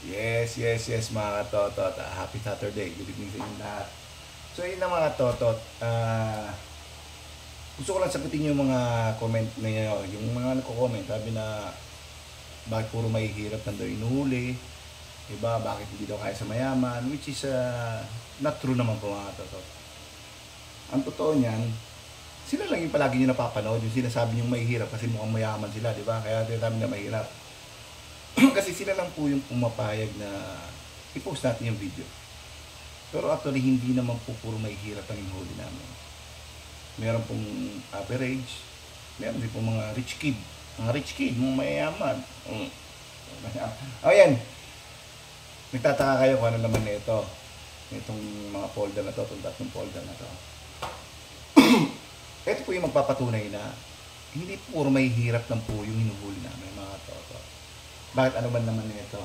Yes, yes, yes mga katotot. Happy Saturday. Good evening sa inyong lahat. So yun na mga totot. Gusto ko lang sagutin yung mga comment ninyo. Yung mga nagko-comment, sabi na bakit puro mahihirap na daw inuhuli. Diba, bakit hindi daw kaya sa mayaman. Which is not true naman po mga totot. Ang totoo niyan, sila lang yung palagi nyo napapanood. Yung sinasabi nyo mahihirap kasi mukhang mayaman sila. Diba? Kaya tinatawag na mahirap. Kasi sila lang po yung pumapayag na i-post natin yung video. Pero actually, hindi naman po puro mahihirap ang inuhuli namin. Meron pong average, meron din pong mga rich kid. Mga rich kid, mga mayayaman. Ayan. Nagtataka kayo kung ano naman na ito. Itong mga folder na to, itong tatlong folder na to. Ito po yung magpapatunay na hindi puro mahihirap lang po yung hinuhuli namin mga toto. Bakit ano ba naman nito?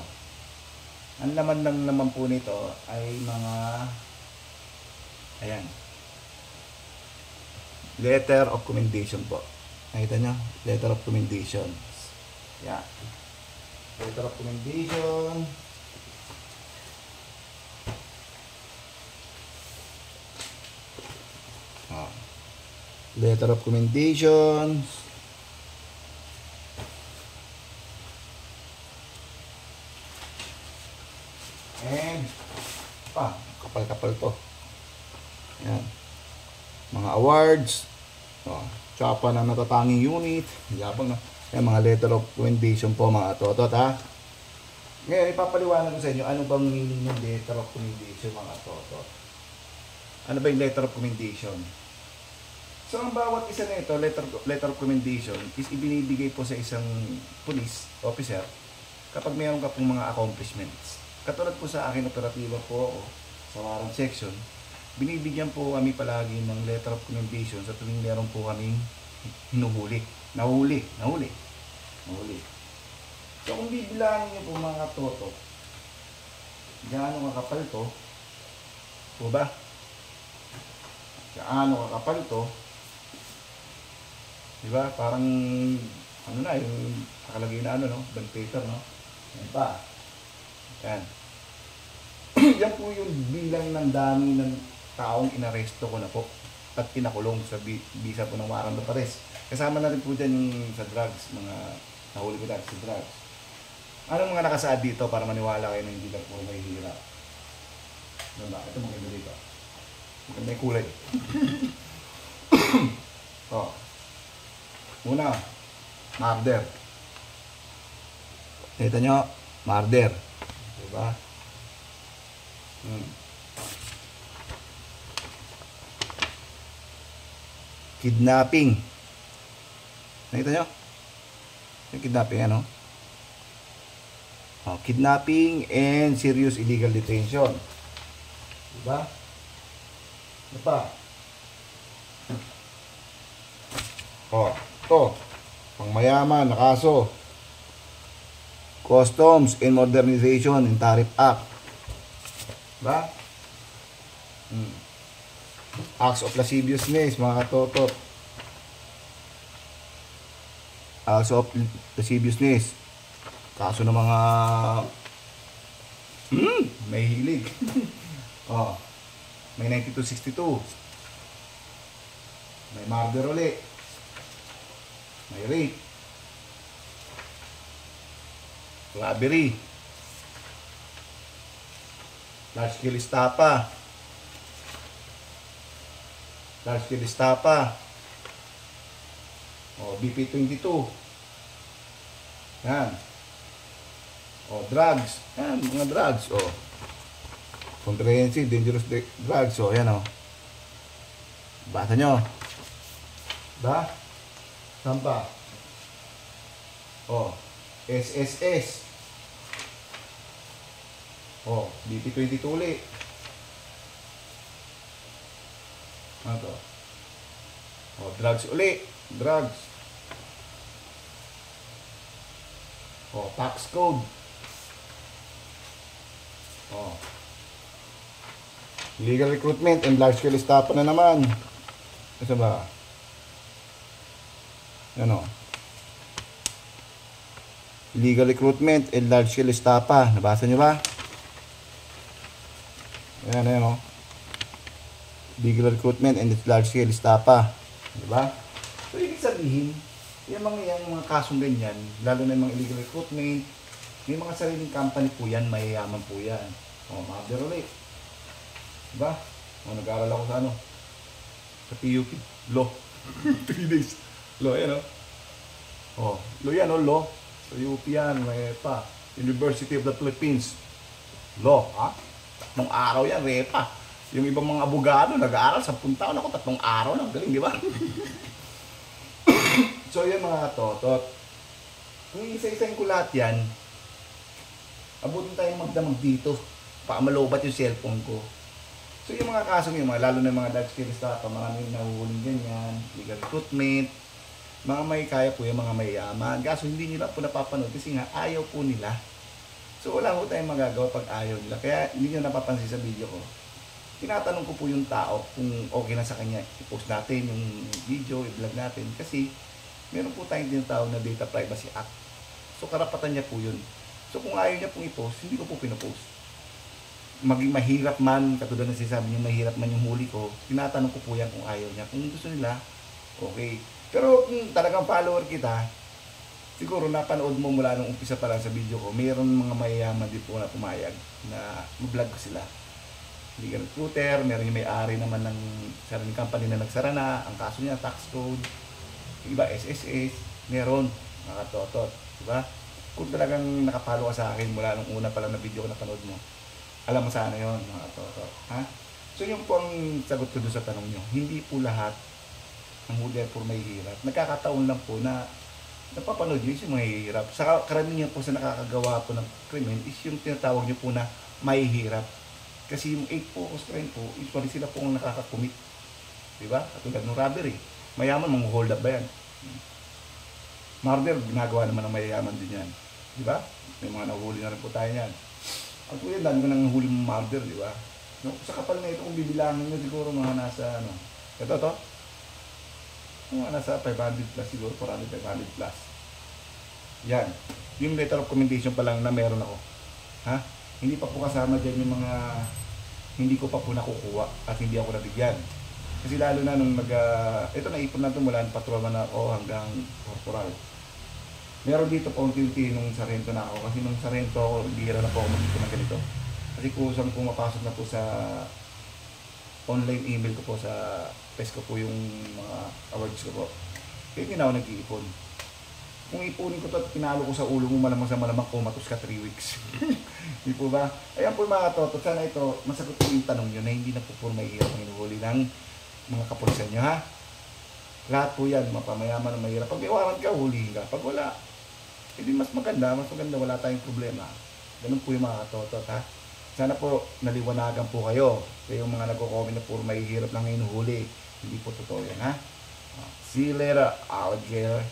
Ang laman lang naman po nito ay mga ayan. Letter of commendation po. Nakita nyo? Letter of commendation. Yan. Letter of commendation. Letter of commendation. And kapal-kapal to. Yan. Mga awards. Tsapa na natatanging unit. Yabang na. Yan, mga letter of commendation po mga totot ha. Ngayon, ipapaliwanag ko sa inyo ano bang meaning ng letter of commendation mga totot. Ano ba yung letter of commendation? So, ang bawat isa na ito, letter of commendation, is ibinibigay po sa isang police officer kapag mayroon ka pong mga accomplishments. Katulad po sa akin, operatiba po ako sa warrant section, binibigyan po kami palagi ng letter of commendation sa tuwing meron po kaming hinuhuli. Nahuli. So, kung bibilangin niyo po mga toto, gaano kakapal to, po ba? Gaano kakapal to, diba? Parang, ano na, yung nakalagay na ano, no? Bond paper, no? Yan pa. Yan. Yan po yung bilang ng dami ng taong inaresto ko na po at pinakulong sa bisa po ng warrant of arrest. Kasama na rin po dyan yung sa drugs, mga nahuli ko dahil sa drugs. Anong mga nakasaad dito para maniwala kayo na hindi lang po mahihirap? Diba? Ito maganda dito. Maganda yung kulay. Una, murder. Kita nyo, murder. Diba? Kidnapping. Nakita nyo? Yung kidnapping, ano? Kidnapping and serious illegal detention. Diba? Ano pa? Ito. Pangmayaman na kaso. Customs and Modernization and Tariff Act. Diba? Acts of lasciviousness, mga katotot. Acts of lasciviousness. Kaso ng mga may hilig. May 9262. May murder ulit. May rape. Robbery. Large scale estafa. Large scale estafa. BP22. Yan. Drugs. Yan, mga drugs. Comprehensive, dangerous drugs. Yan basa nyo. Ba? Saan pa? SSS. BP22 ulit. Ano to? Drugs ulit. Drugs. Tax code. Illegal recruitment and large scale estafa na naman. Isa ba? Ano? illegal recruitment and large-scale estafa. Nabasa nyo ba? Ayan, oh. Illegal recruitment and large-scale estafa. Diba? So, ibig sabihin, yung mga kasong ganyan, lalo na yung mga illegal recruitment, may mga sariling company po yan, mayayaman po yan. O, mga ulit. Diba? O, nag-aaral ako sa sa PUP. Law. 3 days. Law, yan, o. O, law yan, o, law. Sa UP yan, may pa. University of the Philippines. Law, ha? 3 araw yan, repa. Yung ibang mga abogado, nag-aaral 10 taon. Ako, 3 araw lang. Galing, di ba? So, yan mga katotot. Kung isa-isahin ko lahat yan, abutin tayong magdamag dito. Baka malobat yung cellphone ko. So, yung mga kasong yung lalo na yung mga large scale estafa, maraming nahuhuling ganyan, legal recruitment, mga may kaya po yung mga mayayaman. Kaso hindi nila po napapanood kasi nga ayaw po nila. So, wala po tayong magagawa pag ayaw nila. Kaya hindi nyo napapansin sa video ko. Tinatanong ko po yung tao kung okay na sa kanya i-post natin yung video, i-vlog natin. Kasi meron po tayong tinatawag na Data Privacy Act. So karapatan niya po yun. So kung ayaw niya pong i-post, hindi ko po pinopost. Maging mahirap man, katulad na sinasabi niya, mahirap man yung huli ko, tinatanong ko po yan kung ayaw niya. Kung gusto nila, okay. Pero kung talagang follower kita, siguro napanood mo mula nung umpisa pa lang sa video ko, mayroon mga mayayaman din po na pumayag na mag-vlog ko sila. Legal recruiter, meron yung may-ari naman ng sariling company na nagsara na, ang kaso niya, tax code, iba SSS, meron, mga katotot, diba? Kung talagang nakapalo ka sa akin mula nung una pa lang na video ko na panood mo, alam mo sana yun, mga katotot, ha? So yung po ang sagot ko doon sa tanong nyo, hindi po lahat ng huli for may hirap. Nagkakataon lang po na napapanood nyo yung mga hirap. Sa karamihan po sa nakakagawa po ng krimen is yung tinatawag nyo po na may hirap. Kasi yung 8 focus crime po, usually sila po ang nakakakumit. Diba? Katulad ng robbery. Mayaman, mang-hold up ba yan? Murder, ginagawa naman ng mayayaman din yan. Diba? May mga nahuli na rin po tayo yan. At po yan, dami ko nang huli ng murder, diba? No? Sa kapal na ito, kung bibilangin nyo, siguro mga nasa, ito? Mga nasa 500 plus siguro, 400, 500 plus. Yan. Yung letter of commendation pa lang na meron ako. Ha? Hindi pa po kasama dyan yung mga hindi ko pa po nakukuha at hindi ako nabigyan. Kasi lalo na nung ito naipon na ito mula ng patrolman na ako hanggang corporal. Meron dito paunti-unti nung sarento na ako. Kasi nung sarento ako, bihira na po ako mag-ipon ng ganito. Kasi kusang pumapasok na po sa online email ko po sa PES ko po yung mga awards ko po. Kaya hindi na ako nag-iipon. Kung ipunin ko ito at pinalo ko sa ulo mo, malamang sa malamang kumatos ka 3 weeks. Hindi po ba? Ayan po mga katotot. Sana ito, masagot ko yung tanong nyo na hindi na po po mahirap ang inuhuli ng mga kapulisan nyo, ha? Lahat po yan, mapamayaman na mahirap. Pag may warrant ka, hulihin ka. Pag wala, hindi mas maganda, wala tayong problema. Ganun po yung mga katotot, ha? Sana po naliwanagan po kayo. Kaya yung mga nagko-comment na puro mahihirap lang inuhuli. Hindi po totoo yan, ha? See you later, alligator.